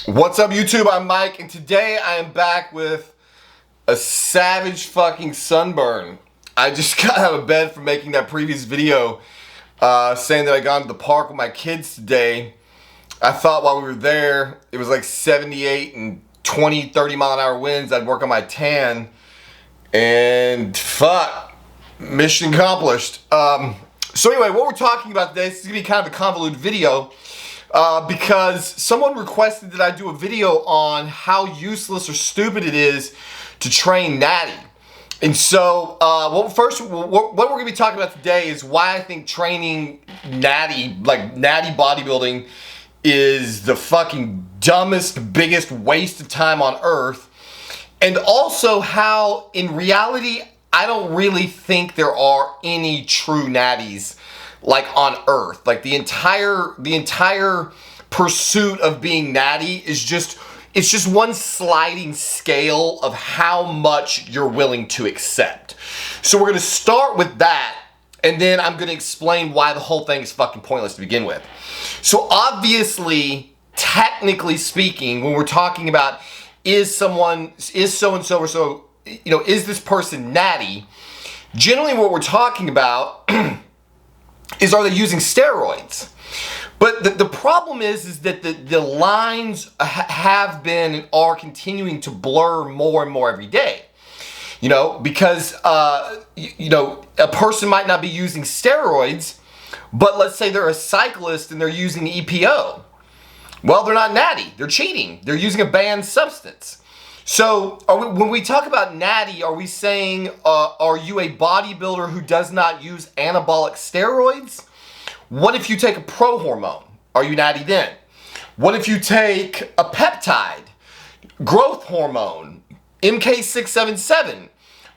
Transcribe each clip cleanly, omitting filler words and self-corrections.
What's up, YouTube? I'm Mike, and today I am back with a savage fucking sunburn. I just got out of bed from making that previous video saying that I got into the park with my kids today. I thought while we were there, it was like 78 and 20, 30 mile an hour winds. I'd work on my tan, and fuck, mission accomplished. So anyway, what we're talking about today, this is gonna be kind of a convoluted video. Because someone requested that I do a video on how useless or stupid it is to train Natty. And so, what we're going to be talking about today is why I think training Natty, like Natty bodybuilding, is the fucking dumbest, biggest waste of time on earth. And also how, in reality, I don't really think there are any true natties like on earth. Like the entire pursuit of being natty is just one sliding scale of how much you're willing to accept. So we're gonna start with that, and then I'm gonna explain why the whole thing is fucking pointless to begin with. So obviously, technically speaking, when we're talking about is so-and-so or so, is this person natty, generally what we're talking about is, are they using steroids? But the problem is that the lines have been and are continuing to blur more and more every day. Because a person might not be using steroids, but let's say they're a cyclist and they're using EPO. Well, they're not natty. They're cheating. They're using a banned substance. So when we talk about natty, are we saying, are you a bodybuilder who does not use anabolic steroids? What if you take a pro hormone? Are you natty then? What if you take a peptide, growth hormone, MK677?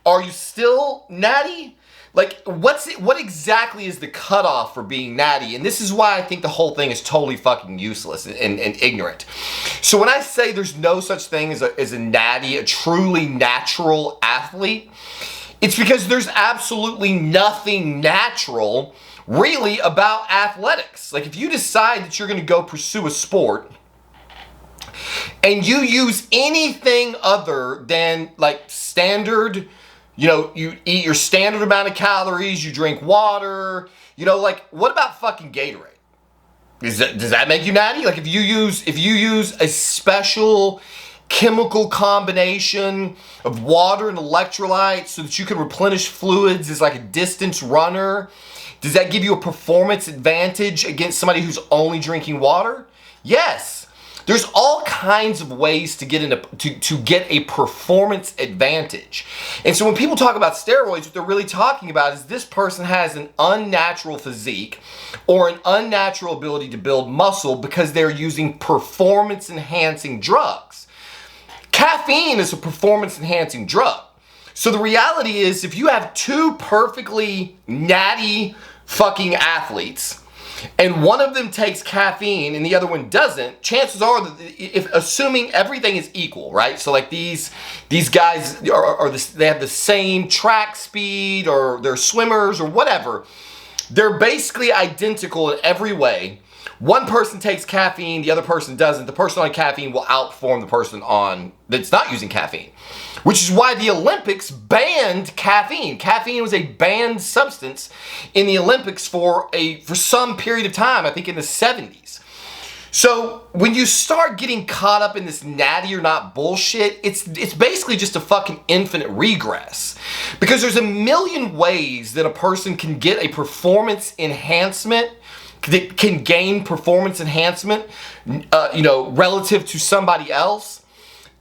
Are you still natty? Like, what exactly is the cutoff for being natty? And this is why I think the whole thing is totally fucking useless and ignorant. So when I say there's no such thing as a natty, a truly natural athlete, it's because there's absolutely nothing natural really about athletics. Like, if you decide that you're going to go pursue a sport and you use anything other than like standard, you eat your standard amount of calories, you drink water, like, what about fucking Gatorade? Does that make you natty? Like, if you use a special chemical combination of water and electrolytes so that you can replenish fluids as like a distance runner, does that give you a performance advantage against somebody who's only drinking water? Yes. There's all kinds of ways to get to get a performance advantage. And so when people talk about steroids, what they're really talking about is this person has an unnatural physique or an unnatural ability to build muscle because they're using performance enhancing drugs. Caffeine is a performance enhancing drug. So the reality is, if you have two perfectly natty fucking athletes, and one of them takes caffeine and the other one doesn't, chances are that, if assuming everything is equal, right? So like these guys they have the same track speed, or they're swimmers or whatever. They're basically identical in every way. One person takes caffeine, the other person doesn't. The person on caffeine will outperform the person that's not using caffeine, which is why the Olympics banned caffeine. Caffeine was a banned substance in the Olympics for some period of time, I think in the 70s. So when you start getting caught up in this natty or not bullshit, it's basically just a fucking infinite regress. Because there's a million ways that a person can get a performance enhancement, that can gain performance enhancement, relative to somebody else,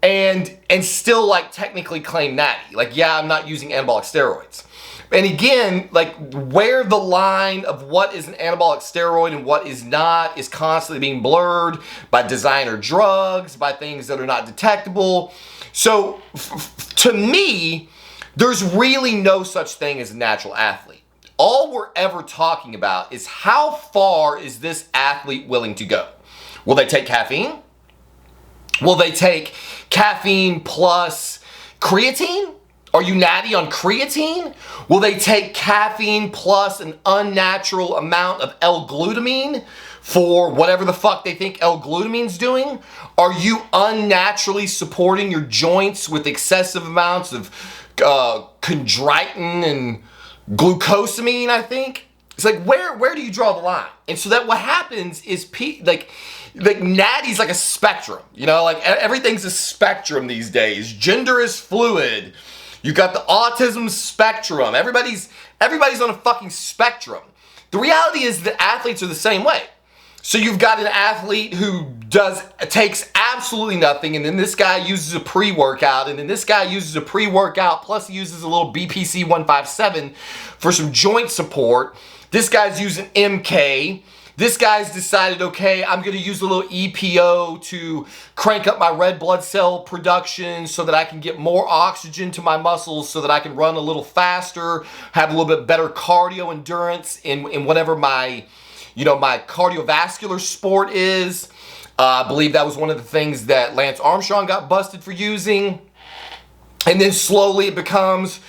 and still like technically claim natty. Like, yeah, I'm not using anabolic steroids. And again, like, where the line of what is an anabolic steroid and what is not is constantly being blurred by designer drugs, by things that are not detectable. So to me, there's really no such thing as a natural athlete. All we're ever talking about is how far is this athlete willing to go? Will they take caffeine? Will they take caffeine plus creatine? Are you natty on creatine? Will they take caffeine plus an unnatural amount of L-glutamine for whatever the fuck they think L-glutamine's doing? Are you unnaturally supporting your joints with excessive amounts of chondroitin and glucosamine, I think? It's like, where do you draw the line? And so that what happens is, like Natty's like a spectrum, you know, like everything's a spectrum these days. Gender is fluid. You got the autism spectrum. Everybody's on a fucking spectrum. The reality is that athletes are the same way. So you've got an athlete who takes absolutely nothing, and then this guy uses a pre-workout, and then this guy uses a pre-workout, plus he uses a little BPC 157 for some joint support. This guy's using MK. This guy's decided, okay, I'm going to use a little EPO to crank up my red blood cell production so that I can get more oxygen to my muscles so that I can run a little faster, have a little bit better cardio endurance in whatever my cardiovascular sport is. I believe that was one of the things that Lance Armstrong got busted for using. And then slowly it becomes,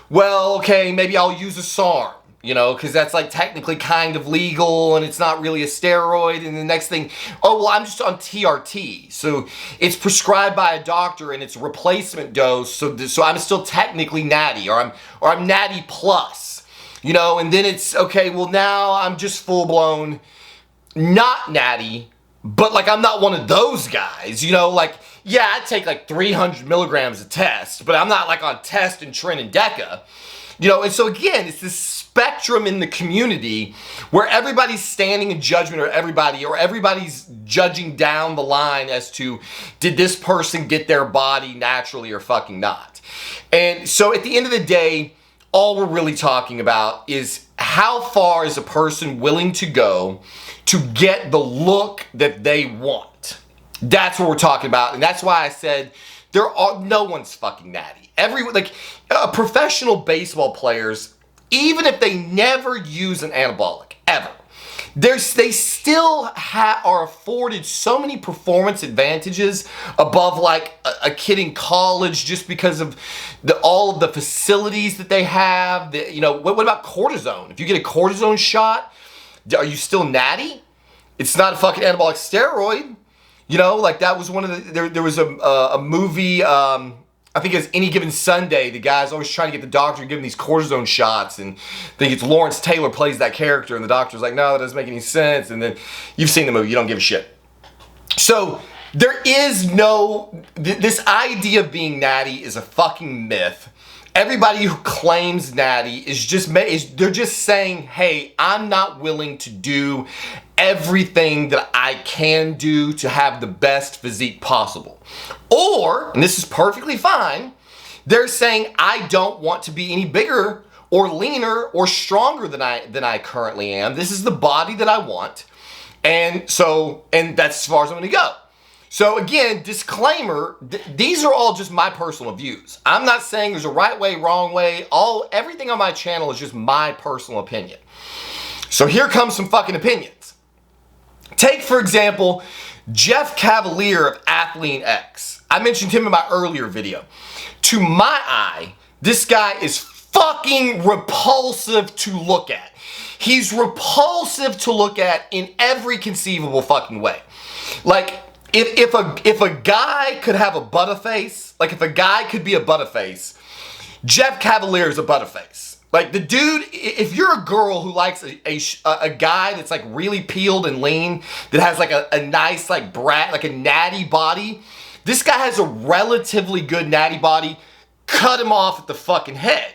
well, okay, maybe I'll use a SARM. You know, because that's like technically kind of legal and it's not really a steroid. And the next thing, oh, well, I'm just on TRT. So it's prescribed by a doctor and it's a replacement dose. So I'm still technically Natty, or I'm Natty plus, you know, and then it's, okay, well, now I'm just full blown not Natty, but like I'm not one of those guys, you know, like, yeah, I take like 300 milligrams a test, but I'm not like on test and TREN and DECA. You know, and so again, it's this spectrum in the community where everybody's standing in judgment or everybody's judging down the line as to, did this person get their body naturally or fucking not? And so at the end of the day, all we're really talking about is how far is a person willing to go to get the look that they want. That's what we're talking about. And that's why I said no one's fucking Natty. Professional baseball players, even if they never use an anabolic, ever, they still are afforded so many performance advantages above like a kid in college just because of all of the facilities that they have. You know, what about cortisone? If you get a cortisone shot, are you still Natty? It's not a fucking anabolic steroid. You know, like that was one of the, there was a movie, I think it's Any Given Sunday. The guy's always trying to get the doctor to give him these cortisone shots, and I think it's Lawrence Taylor plays that character, and the doctor's like, no, that doesn't make any sense. And then you've seen the movie, you don't give a shit. So there is this idea of being Natty is a fucking myth. Everybody who claims Natty they're just saying, hey, I'm not willing to do everything that I can do to have the best physique possible. Or, and this is perfectly fine, they're saying I don't want to be any bigger or leaner or stronger than I currently am. This is the body that I want. And that's as far as I'm going to go. So again, disclaimer, these are all just my personal views. I'm not saying there's a right way, wrong way. Everything on my channel is just my personal opinion. So here comes some fucking opinions. Take, for example, Jeff Cavalier of Athlean X. I mentioned him in my earlier video. To my eye, this guy is fucking repulsive to look at. He's repulsive to look at in every conceivable fucking way. Like, if a guy could have a butterface, like if a guy could be a butterface, Jeff Cavalier is a butterface. Like the dude, if you're a girl who likes a guy that's like really peeled and lean, that has like a nice like brat, like a natty body, this guy has a relatively good natty body. Cut him off at the fucking head.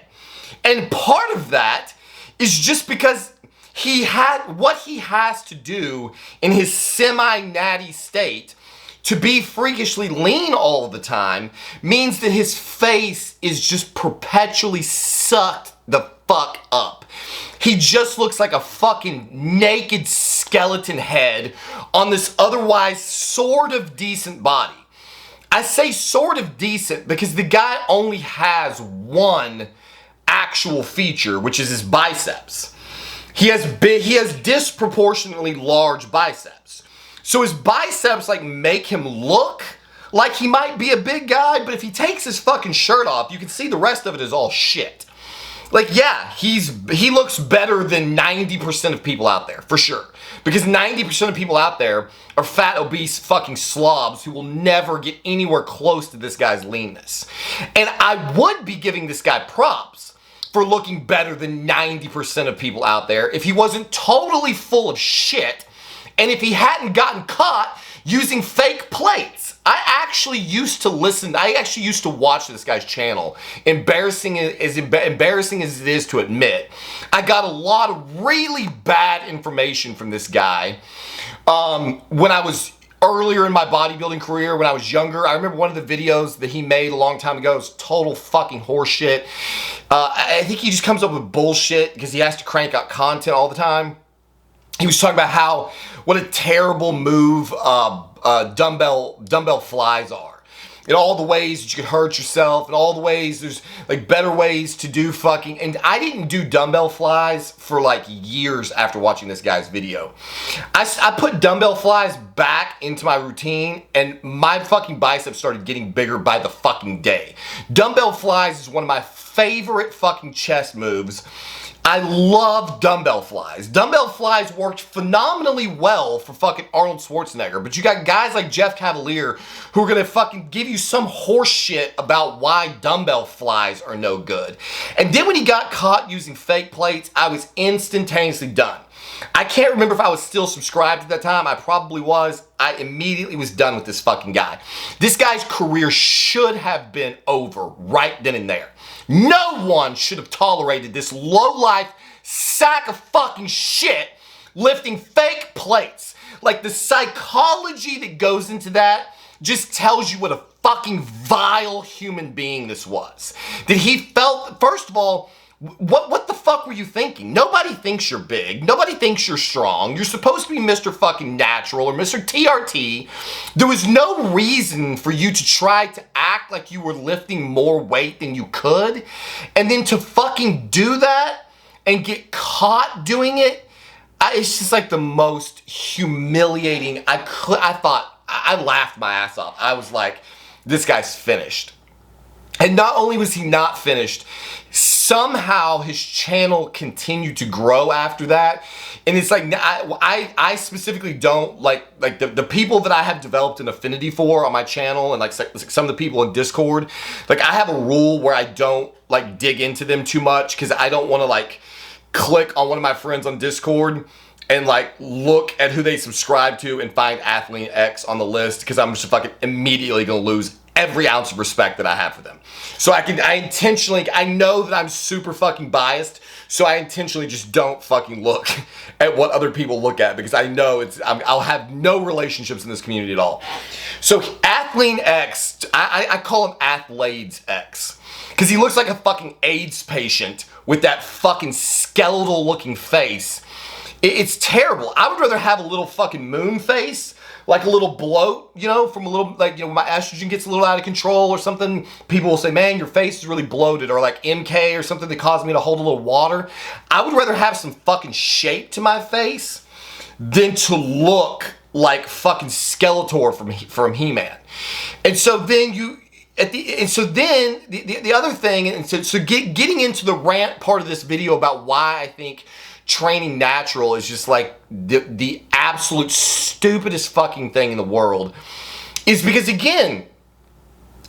And part of that is just because what he has to do in his semi-natty state to be freakishly lean all the time means that his face is just perpetually sucked the fuck up. He just looks like a fucking naked skeleton head on this otherwise sort of decent body. I say sort of decent because the guy only has one actual feature, which is his biceps. He has disproportionately large biceps. So his biceps like make him look like he might be a big guy, but if he takes his fucking shirt off, you can see the rest of it is all shit. like, yeah, he looks better than 90% of people out there, for sure. Because 90% of people out there are fat, obese fucking slobs who will never get anywhere close to this guy's leanness. And I would be giving this guy props for looking better than 90% of people out there if he wasn't totally full of shit and if he hadn't gotten caught using fake plates. I actually used to watch this guy's channel. Embarrassing as it is to admit. I got a lot of really bad information from this guy when I was earlier in my bodybuilding career, when I was younger. I remember one of the videos that he made a long time ago was total fucking horseshit. I think he just comes up with bullshit because he has to crank out content all the time. He was talking about what a terrible move dumbbell flies are. In all the ways that you could hurt yourself, and all the ways there's like better ways to do fucking, and I didn't do dumbbell flies for like years after watching this guy's video. I put dumbbell flies back into my routine and my fucking biceps started getting bigger by the fucking day. Dumbbell flies is one of my favorite fucking chest moves. I love dumbbell flies. Dumbbell flies worked phenomenally well for fucking Arnold Schwarzenegger, but you got guys like Jeff Cavalier who are gonna fucking give you some horse shit about why dumbbell flies are no good. And then when he got caught using fake plates, I was instantaneously done. I can't remember if I was still subscribed at that time. I probably was. I immediately was done with this fucking guy. This guy's career should have been over right then and there. No one should have tolerated this low-life sack of fucking shit lifting fake plates. Like, the psychology that goes into that just tells you what a fucking vile human being this was. That he felt, first of all, what the fuck were you thinking? Nobody thinks you're big. Nobody thinks you're strong. You're supposed to be Mr. fucking Natural or Mr. TRT. There was no reason for you to try to act like you were lifting more weight than you could. And then to fucking do that and get caught doing it, it's just like the most humiliating. I laughed my ass off. I was like, this guy's finished. And not only was he not finished, somehow his channel continued to grow after that. And it's like, I specifically don't like the people that I have developed an affinity for on my channel, and like some of the people in Discord, like I have a rule where I don't like dig into them too much because I don't want to like click on one of my friends on Discord and like look at who they subscribe to and find Athlete X on the list, because I'm just fucking immediately gonna lose every ounce of respect that I have for them. So I know that I'm super fucking biased, so I intentionally just don't fucking look at what other people look at, because I know I'll have no relationships in this community at all. So Athlete X, I call him Athletes X, because he looks like a fucking AIDS patient with that fucking skeletal looking face. It's terrible. I would rather have a little fucking moon face, like a little bloat, you know, from a little, like, you know, my estrogen gets a little out of control or something. People will say, man, your face is really bloated, or like MK or something that caused me to hold a little water. I would rather have some fucking shape to my face than to look like fucking Skeletor from He-Man. And so then the other thing, and so getting into the rant part of this video about why I think training natural is just like the absolute stupidest fucking thing in the world, is because, again,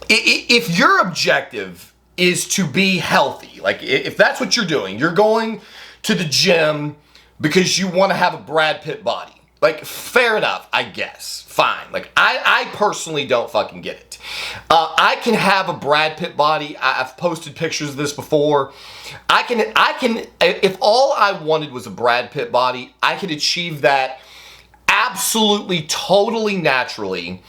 if your objective is to be healthy, like if that's what you're doing, you're going to the gym because you want to have a Brad Pitt body. Like, fair enough, I guess. Fine. Like, I personally don't fucking get it. I can have a Brad Pitt body. I've posted pictures of this before. I can, if all I wanted was a Brad Pitt body, I could achieve that absolutely, totally naturally,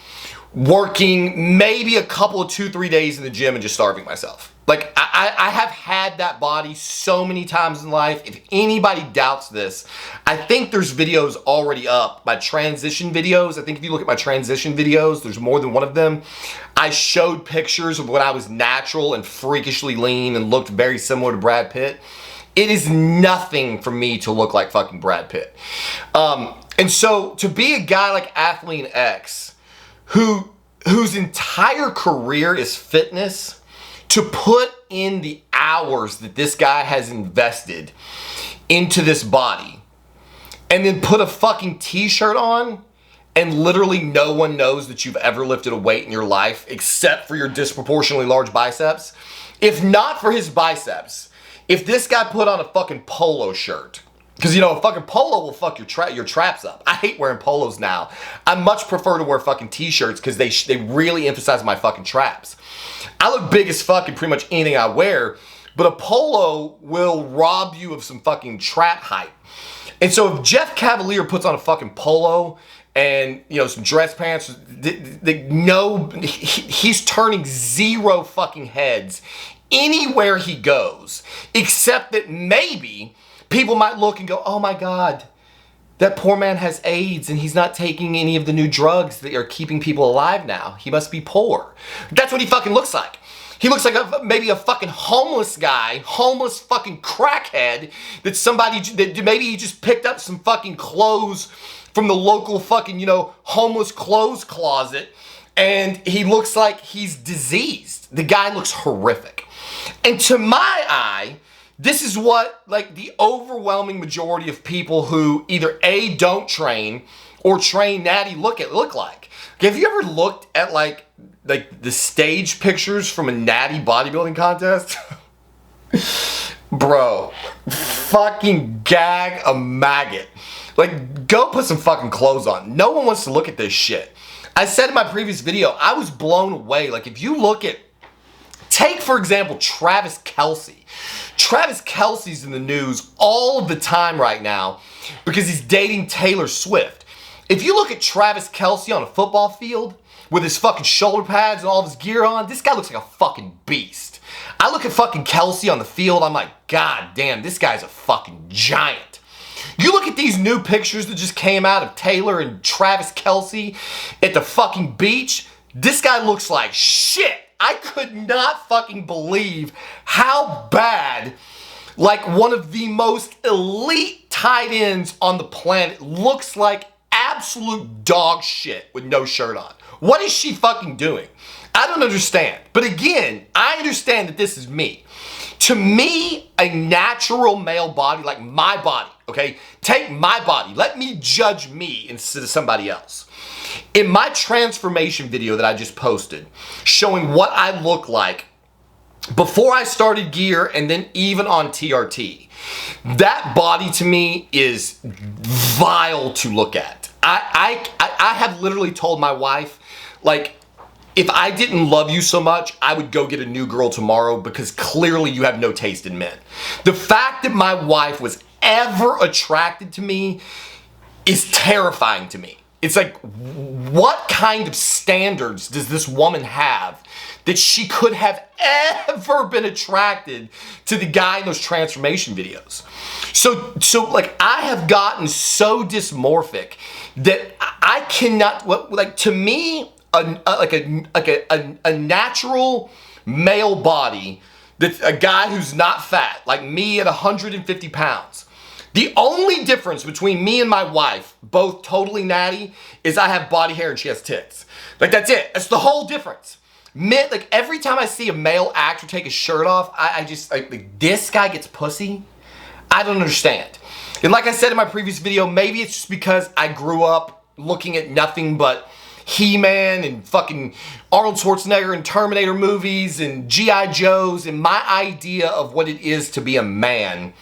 working maybe a couple of 2-3 days in the gym and just starving myself. Like, I have had that body so many times in life. If anybody doubts this, I think there's videos already up. My transition videos, I think if you look at my transition videos, there's more than one of them. I showed pictures of when I was natural and freakishly lean and looked very similar to Brad Pitt. It is nothing for me to look like fucking Brad Pitt. And so to be a guy like Athlete X, whose entire career is fitness, to put in the hours that this guy has invested into this body and then put a fucking t-shirt on and literally no one knows that you've ever lifted a weight in your life except for your disproportionately large biceps? If not for his biceps, if this guy put on a fucking polo shirt, because you know a fucking polo will fuck your traps up. I hate wearing polos now. I much prefer to wear fucking t-shirts because they really emphasize my fucking traps. I look big as fuck in pretty much anything I wear, but a polo will rob you of some fucking trap height. And so if Jeff Cavalier puts on a fucking polo and, you know, some dress pants, he's turning 0 fucking heads anywhere he goes, except that maybe people might look and go, oh my God, that poor man has AIDS and he's not taking any of the new drugs that are keeping people alive now. He must be poor. That's what he fucking looks like. He looks like maybe a fucking homeless guy, homeless fucking crackhead that maybe he just picked up some fucking clothes from the local fucking, you know, homeless clothes closet, and he looks like he's diseased. The guy looks horrific. And to my eye, this is what like the overwhelming majority of people who either A, don't train or train natty look like. Okay, have you ever looked at like the stage pictures from a natty bodybuilding contest? Bro, fucking gag a maggot. Like, go put some fucking clothes on. No one wants to look at this shit. I said in my previous video, I was blown away. Like, if you look at, take for example, Travis Kelce. Travis Kelce's in the news all the time right now because he's dating Taylor Swift. If you look at Travis Kelce on a football field with his fucking shoulder pads and all of his gear on, this guy looks like a fucking beast. I look at fucking Kelce on the field, I'm like, God damn, this guy's a fucking giant. You look at these new pictures that just came out of Taylor and Travis Kelce at the fucking beach, this guy looks like shit. I could not fucking believe how bad, like one of the most elite tight ends on the planet looks like absolute dog shit with no shirt on. What is she fucking doing? I don't understand. But again, I understand that this is me. To me, a natural male body, like my body, okay? Take my body. Let me judge me instead of somebody else. In my transformation video that I just posted, showing what I look like before I started gear and then even on TRT, that body to me is vile to look at. I have literally told my wife, like, if I didn't love you so much, I would go get a new girl tomorrow because clearly you have no taste in men. The fact that my wife was ever attracted to me is terrifying to me. It's like, what kind of standards does this woman have that she could have ever been attracted to the guy in those transformation videos? So like, I have gotten so dysmorphic that I cannot, like, to me, a natural male body, that's a guy who's not fat, like me at 150 pounds. The only difference between me and my wife, both totally natty, is I have body hair and she has tits. Like, that's it. That's the whole difference. Men, like, every time I see a male actor take his shirt off, I just, like, this guy gets pussy? I don't understand. And like I said in my previous video, maybe it's just because I grew up looking at nothing but He-Man and fucking Arnold Schwarzenegger and Terminator movies and G.I. Joes, and my idea of what it is to be a man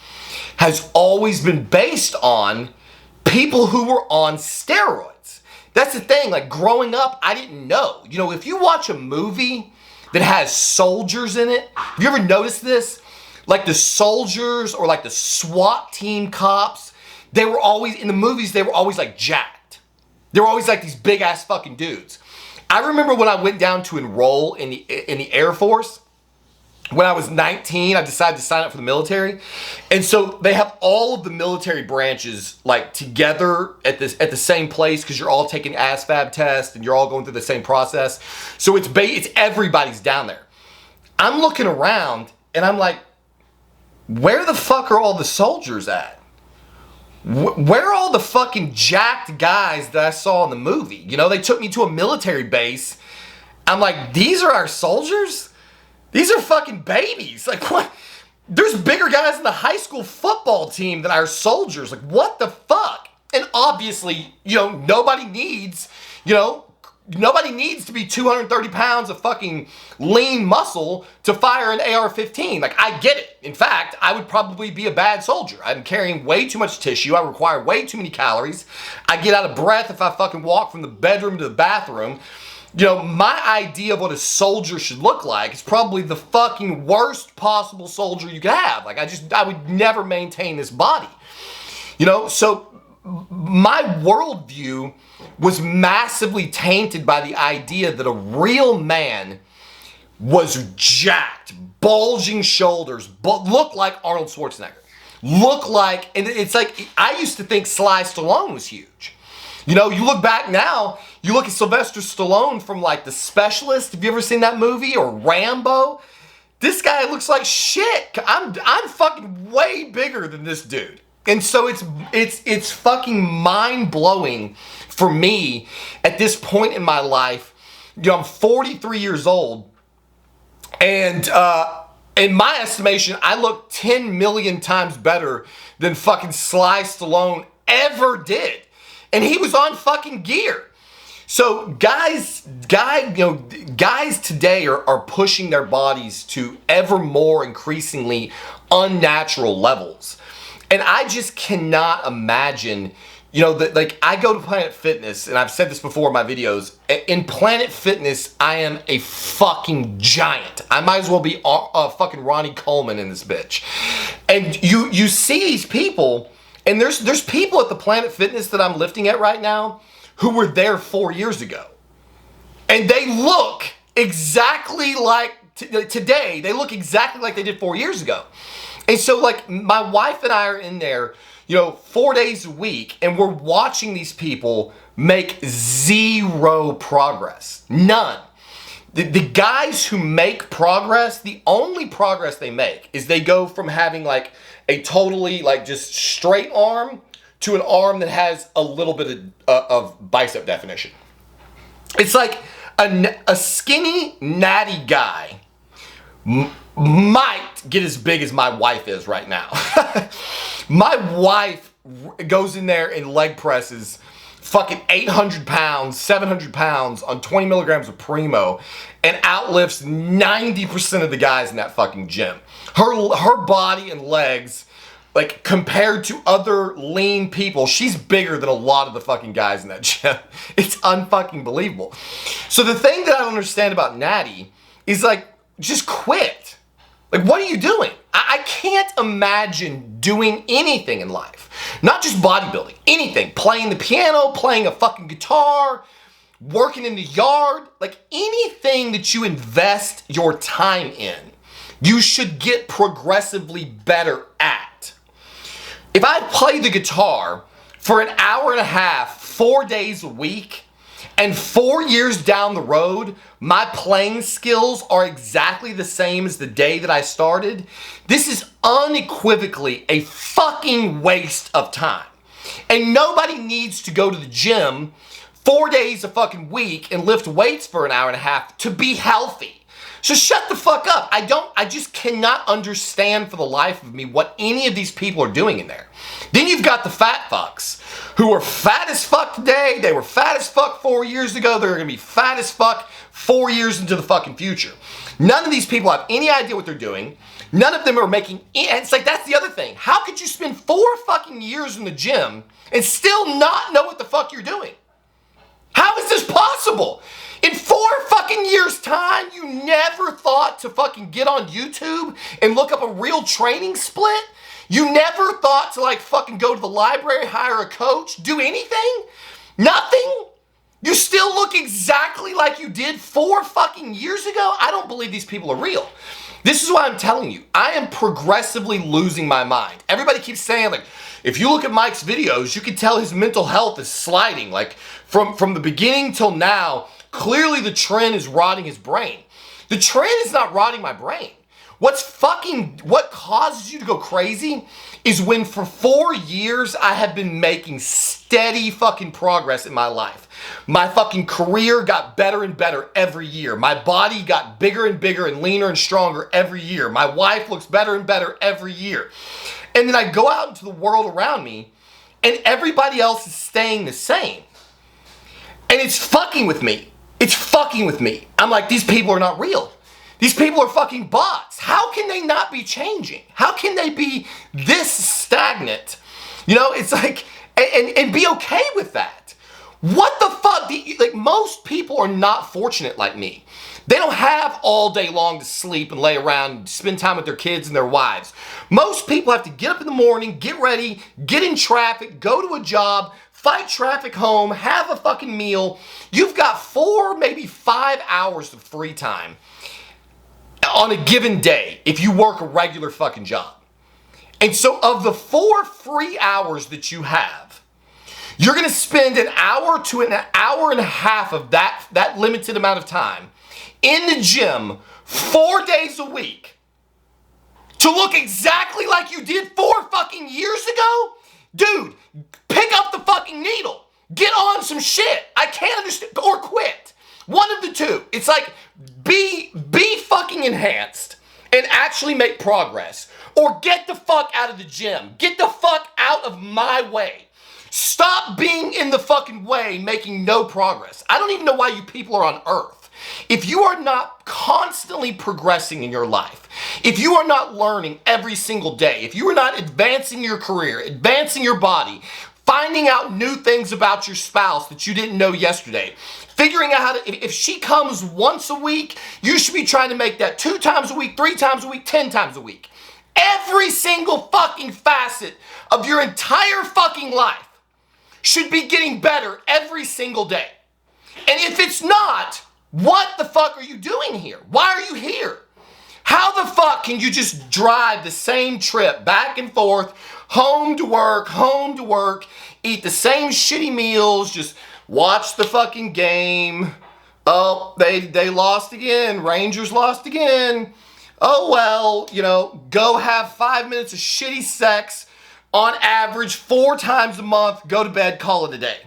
has always been based on people who were on steroids. That's the thing, like growing up, I didn't know. You know, if you watch a movie that has soldiers in it, have you ever noticed this? Like the soldiers or like the SWAT team cops, they were always, in the movies, they were always like jacked. They were always like these big ass fucking dudes. I remember when I went down to enroll in the Air Force, when I was 19, I decided to sign up for the military. And so they have all of the military branches like together at the same place because you're all taking ASVAB tests and you're all going through the same process. So it's everybody's down there. I'm looking around and I'm like, where the fuck are all the soldiers at? Where are all the fucking jacked guys that I saw in the movie? You know, they took me to a military base. I'm like, these are our soldiers? These are fucking babies. Like, There's bigger guys in the high school football team than our soldiers. Like, what the fuck? And obviously, nobody needs to be 230 pounds of fucking lean muscle to fire an AR-15. Like, I get it. In fact, I would probably be a bad soldier. I'm carrying way too much tissue. I require way too many calories. I get out of breath if I fucking walk from the bedroom to the bathroom. My idea of what a soldier should look like is probably the fucking worst possible soldier you could have. Like, I would never maintain this body. So my worldview was massively tainted by the idea that a real man was jacked, bulging shoulders, but looked like Arnold Schwarzenegger. And it's like, I used to think Sly Stallone was huge. You look back now, you look at Sylvester Stallone from like The Specialist. Have you ever seen that movie? Or Rambo? This guy looks like shit. I'm fucking way bigger than this dude. And so it's fucking mind-blowing for me at this point in my life. I'm 43 years old, and in my estimation, I look 10 million times better than fucking Sly Stallone ever did. And he was on fucking gear. So guys today are pushing their bodies to ever more increasingly unnatural levels. And I just cannot imagine, that, like, I go to Planet Fitness, and I've said this before in my videos. In Planet Fitness, I am a fucking giant. I might as well be fucking Ronnie Coleman in this bitch. And you see these people, and there's people at the Planet Fitness that I'm lifting at right now who were there 4 years ago. And they look exactly like, today, they look exactly like they did 4 years ago. And so, like, my wife and I are in there, 4 days a week, and we're watching these people make zero progress. None. The guys who make progress, the only progress they make is they go from having, like, a totally, like, just straight arm to an arm that has a little bit of bicep definition. It's like a skinny, natty guy might get as big as my wife is right now. My wife goes in there and leg presses fucking 800 pounds, 700 pounds on 20 milligrams of Primo and outlifts 90% of the guys in that fucking gym. Her body and legs, like, compared to other lean people, she's bigger than a lot of the fucking guys in that gym. It's unfucking believable. So the thing that I don't understand about Natty is, like, just quit. Like, what are you doing? I can't imagine doing anything in life. Not just bodybuilding, anything. Playing the piano, playing a fucking guitar, working in the yard. Like, anything that you invest your time in, you should get progressively better at. If I play the guitar for an hour and a half, 4 days a week, and 4 years down the road, my playing skills are exactly the same as the day that I started, this is unequivocally a fucking waste of time. And nobody needs to go to the gym 4 days a fucking week and lift weights for an hour and a half to be healthy. So shut the fuck up. I just cannot understand for the life of me what any of these people are doing in there. Then you've got the fat fucks who are fat as fuck today. They were fat as fuck 4 years ago. They're going to be fat as fuck 4 years into the fucking future. None of these people have any idea what they're doing. None of them are making, and it's like, that's the other thing. How could you spend 4 fucking years in the gym and still not know what the fuck you're doing? How is this possible? In 4 fucking years' time, you never thought to fucking get on YouTube and look up a real training split? You never thought to, like, fucking go to the library, hire a coach, do anything? Nothing? You still look exactly like you did 4 fucking years ago? I don't believe these people are real. This is why I'm telling you, I am progressively losing my mind. Everybody keeps saying, like, if you look at Mike's videos, you can tell his mental health is sliding. Like, from the beginning till now, clearly the TREN is rotting his brain. The TREN is not rotting my brain. What causes you to go crazy is when for 4 years I have been making steady fucking progress in my life. My fucking career got better and better every year. My body got bigger and bigger and leaner and stronger every year. My wife looks better and better every year. And then I go out into the world around me and everybody else is staying the same. And it's fucking with me. It's fucking with me. I'm like, these people are not real. These people are fucking bots. How can they not be changing? How can they be this stagnant? You know, it's like, and be okay with that. What the fuck? Like, most people are not fortunate like me. They don't have all day long to sleep and lay around and spend time with their kids and their wives. Most people have to get up in the morning, get ready, get in traffic, go to a job, fight traffic home, have a fucking meal. You've got 4, maybe 5 hours of free time on a given day if you work a regular fucking job. And so of the 4 free hours that you have, you're going to spend an hour to an hour and a half of that limited amount of time in the gym 4 days a week to look exactly like you did 4 fucking years ago? Dude, pick up the fucking needle. Get on some shit. I can't understand. Or quit. One of the two. It's like, be fucking enhanced and actually make progress. Or get the fuck out of the gym. Get the fuck out of my way. Stop being in the fucking way, making no progress. I don't even know why you people are on earth. If you are not constantly progressing in your life, if you are not learning every single day, if you are not advancing your career, advancing your body, finding out new things about your spouse that you didn't know yesterday, figuring out how to, if she comes once a week, you should be trying to make that 2 times a week, 3 times a week, 10 times a week. Every single fucking facet of your entire fucking life should be getting better every single day. And if it's not, what the fuck are you doing here? Why are you here? How the fuck can you just drive the same trip back and forth, home to work, eat the same shitty meals, just watch the fucking game. Oh, they lost again. Rangers lost again. Oh, well, you know, go have 5 minutes of shitty sex on average 4 times a month, go to bed, call it a day.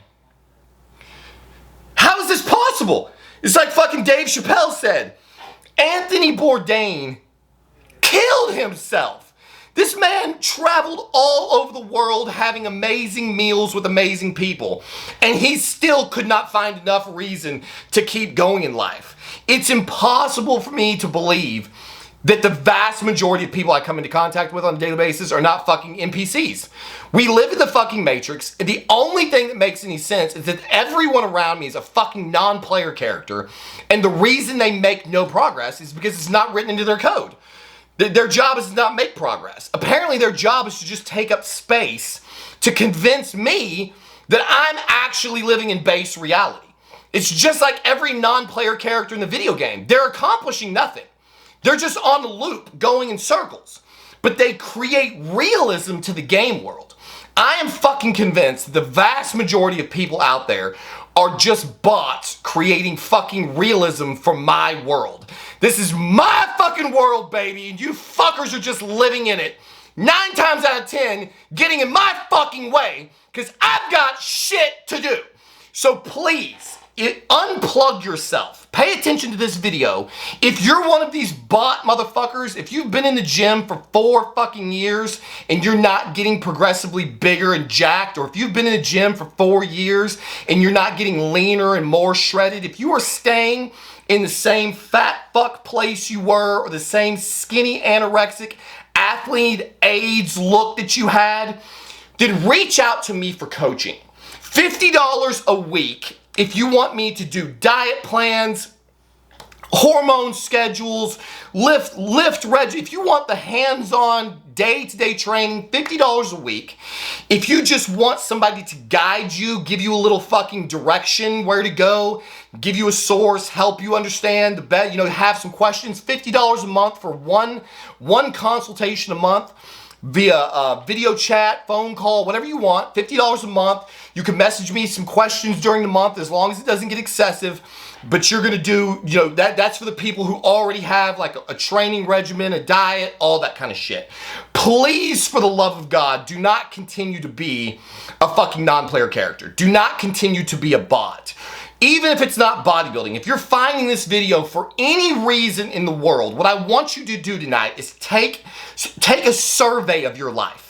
How is this possible? It's like fucking Dave Chappelle said, Anthony Bourdain killed himself. This man traveled all over the world having amazing meals with amazing people, and he still could not find enough reason to keep going in life. It's impossible for me to believe that the vast majority of people I come into contact with on a daily basis are not fucking NPCs. We live in the fucking Matrix, and the only thing that makes any sense is that everyone around me is a fucking non-player character, and the reason they make no progress is because it's not written into their code. Their job is to not make progress. Apparently their job is to just take up space to convince me that I'm actually living in base reality. It's just like every non-player character in the video game. They're accomplishing nothing. They're just on a loop, going in circles. But they create realism to the game world. I am fucking convinced that the vast majority of people out there are just bots creating fucking realism for my world. This is my fucking world, baby, and you fuckers are just living in it. 9 times out of 10, getting in my fucking way, because I've got shit to do. So please, unplug yourself. Pay attention to this video. If you're one of these bot motherfuckers, if you've been in the gym for 4 fucking years and you're not getting progressively bigger and jacked, or if you've been in the gym for 4 years and you're not getting leaner and more shredded, if you are staying in the same fat fuck place you were, or the same skinny anorexic athlete AIDS look that you had, then reach out to me for coaching. $50 a week if you want me to do diet plans, hormone schedules, lift if you want the hands-on day-to-day training, $50 a week. If you just want somebody to guide you, give you a little fucking direction where to go, give you a source, help you understand the best, have some questions, $50 a month for one consultation a month. via video chat, phone call, whatever you want, $50 a month. You can message me some questions during the month as long as it doesn't get excessive. But you're gonna do, that's for the people who already have like a training regimen, a diet, all that kind of shit. Please, for the love of God, do not continue to be a fucking non-player character. Do not continue to be a bot. Even if it's not bodybuilding, if you're finding this video for any reason in the world, what I want you to do tonight is take a survey of your life.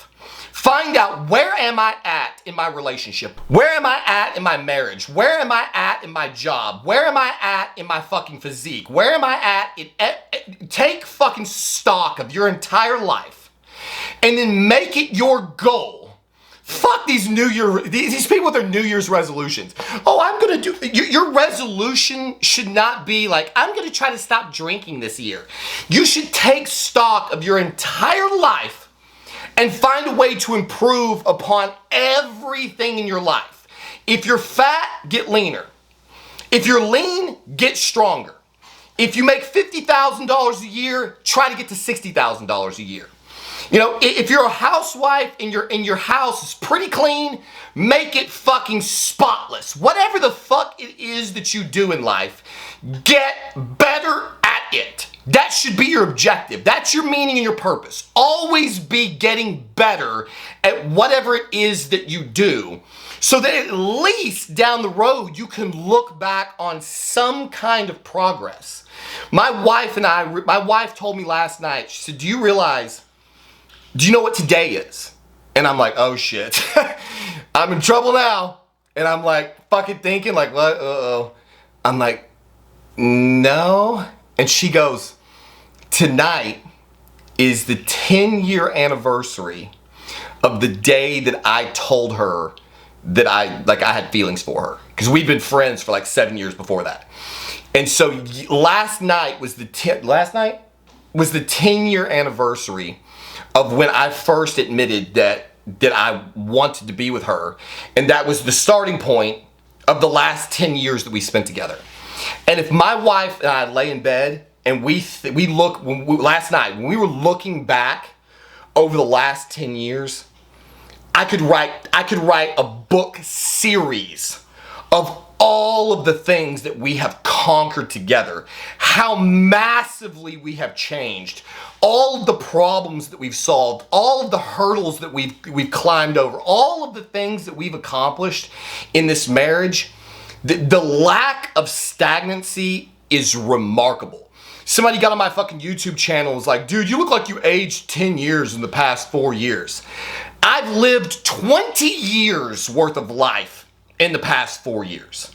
Find out, where am I at in my relationship? Where am I at in my marriage? Where am I at in my job? Where am I at in my fucking physique? Where am I at take fucking stock of your entire life and then make it your goal. Fuck these these people with their New Year's resolutions. Oh, I'm gonna do, your resolution should not be like, I'm gonna try to stop drinking this year. You should take stock of your entire life and find a way to improve upon everything in your life. If you're fat, get leaner. If you're lean, get stronger. If you make $50,000 a year, try to get to $60,000 a year. If you're a housewife and your house is pretty clean, make it fucking spotless. Whatever the fuck it is that you do in life, get better at it. That should be your objective. That's your meaning and your purpose. Always be getting better at whatever it is that you do, so that at least down the road you can look back on some kind of progress. My wife told me last night, she said, do you know what today is? And I'm like, oh shit. I'm in trouble now. And I'm like fucking thinking like, what? Uh-oh. I'm like, no. And she goes, tonight is the 10-year anniversary of the day that I told her that I had feelings for her. Because we'd been friends for like 7 years before that. And so last night was the 10-year anniversary of when I first admitted that I wanted to be with her. And that was the starting point of the last 10 years that we spent together. And if my wife and I lay in bed and last night, when we were looking back over the last 10 years, I could write a book series of all of the things that we have conquered together, how massively we have changed, all of the problems that we've solved, all of the hurdles that we've climbed over, all of the things that we've accomplished in this marriage. The lack of stagnancy is remarkable. Somebody got on my fucking YouTube channel and was like, dude, you look like you aged 10 years in the past 4 years. I've lived 20 years worth of life in the past 4 years.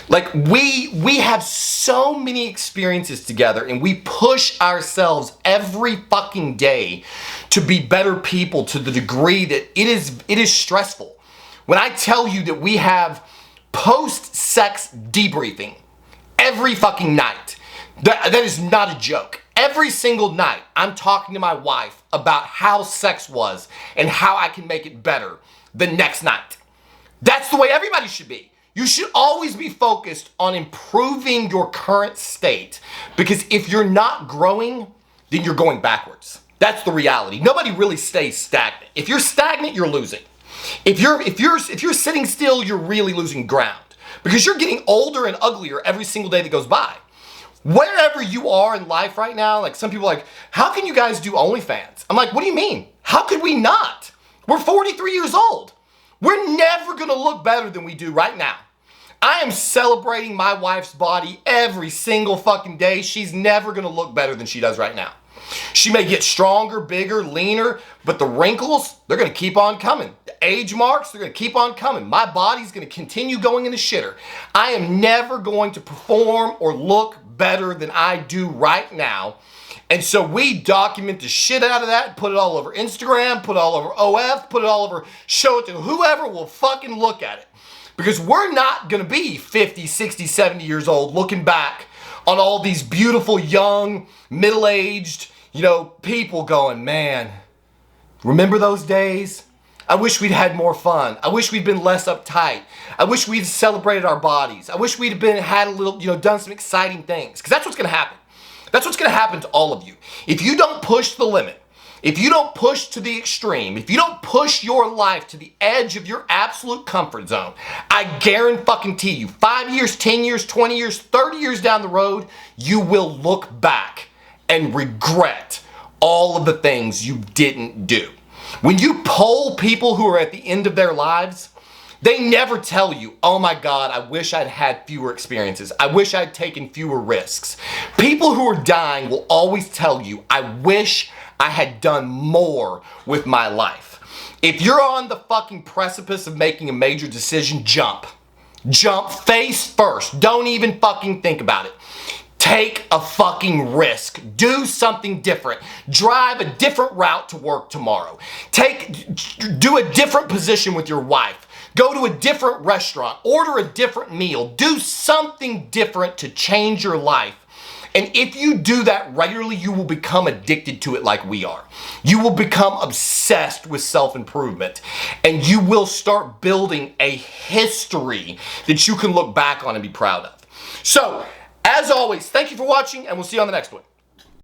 Like we have so many experiences together, and we push ourselves every fucking day to be better people to the degree that it is stressful. When I tell you that we have post-sex debriefing every fucking night, that is not a joke. Every single night, I'm talking to my wife about how sex was and how I can make it better the next night. That's the way everybody should be. You should always be focused on improving your current state, because if you're not growing, then you're going backwards. That's the reality. Nobody really stays stagnant. If you're stagnant, you're losing. If you're sitting still, you're really losing ground, because you're getting older and uglier every single day that goes by. Wherever you are in life right now, like some people are like, how can you guys do OnlyFans? I'm like, what do you mean? How could we not? We're 43 years old. We're never gonna look better than we do right now. I am celebrating my wife's body every single fucking day. She's never gonna look better than she does right now. She may get stronger, bigger, leaner, but the wrinkles, they're gonna keep on coming. The age marks, they're gonna keep on coming. My body's gonna continue going in the shitter. I am never going to perform or look better than I do right now. And so we document the shit out of that, put it all over Instagram, put it all over OF, put it all over, show it to whoever will fucking look at it. Because we're not gonna be 50, 60, 70 years old looking back on all these beautiful, young, middle-aged, people going, man, remember those days? I wish we'd had more fun. I wish we'd been less uptight. I wish we'd celebrated our bodies. I wish we'd had a little, done some exciting things. Because that's what's gonna happen. That's what's gonna happen to all of you. If you don't push the limit, if you don't push to the extreme, if you don't push your life to the edge of your absolute comfort zone, I guarantee you, 5 years, 10 years, 20 years, 30 years down the road, you will look back and regret all of the things you didn't do. When you poll people who are at the end of their lives, they never tell you, oh my God, I wish I'd had fewer experiences. I wish I'd taken fewer risks. People who are dying will always tell you, I wish I had done more with my life. If you're on the fucking precipice of making a major decision, jump. Jump face first. Don't even fucking think about it. Take a fucking risk. Do something different. Drive a different route to work tomorrow. Do a different position with your wife. Go to a different restaurant. Order a different meal. Do something different to change your life. And if you do that regularly, you will become addicted to it like we are. You will become obsessed with self-improvement. And you will start building a history that you can look back on and be proud of. So, as always, thank you for watching, and we'll see you on the next one.